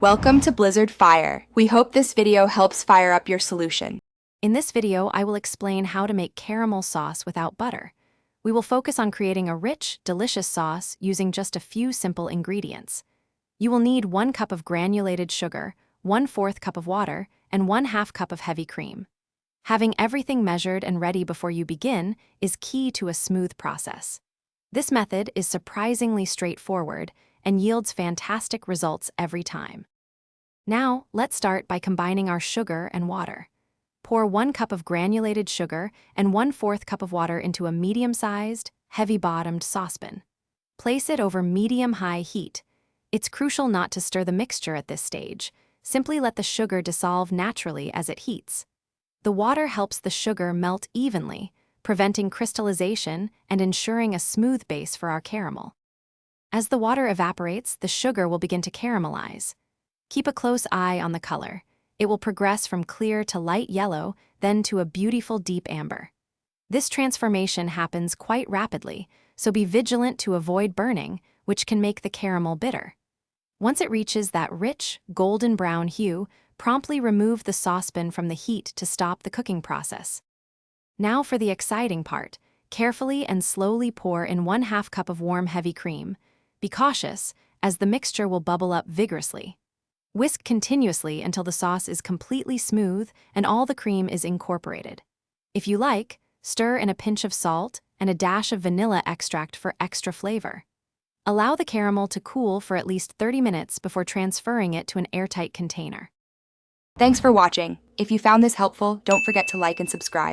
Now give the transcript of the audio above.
Welcome to Blizzard Fire. We hope this video helps fire up your solution. In this video, I will explain how to make caramel sauce without butter. We will focus on creating a rich, delicious sauce using just a few simple ingredients. You will need 1 cup of granulated sugar, 1/4 cup of water, and 1/2 cup of heavy cream. Having everything measured and ready before you begin is key to a smooth process. This method is surprisingly straightforward and yields fantastic results every time. Now, let's start by combining our sugar and water. Pour 1 cup of granulated sugar and 1/4 cup of water into a medium-sized, heavy-bottomed saucepan. Place it over medium-high heat. It's crucial not to stir the mixture at this stage. Simply let the sugar dissolve naturally as it heats. The water helps the sugar melt evenly, preventing crystallization and ensuring a smooth base for our caramel. As the water evaporates, the sugar will begin to caramelize. Keep a close eye on the color. It will progress from clear to light yellow, then to a beautiful deep amber. This transformation happens quite rapidly, so be vigilant to avoid burning, which can make the caramel bitter. Once it reaches that rich, golden brown hue, promptly remove the saucepan from the heat to stop the cooking process. Now for the exciting part. Carefully and slowly pour in 1/2 cup of warm heavy cream. Be cautious, as the mixture will bubble up vigorously. Whisk continuously until the sauce is completely smooth and all the cream is incorporated. If you like, stir in a pinch of salt and a dash of vanilla extract for extra flavor. Allow the caramel to cool for at least 30 minutes before transferring it to an airtight container. Thanks for watching. If you found this helpful, don't forget to like and subscribe.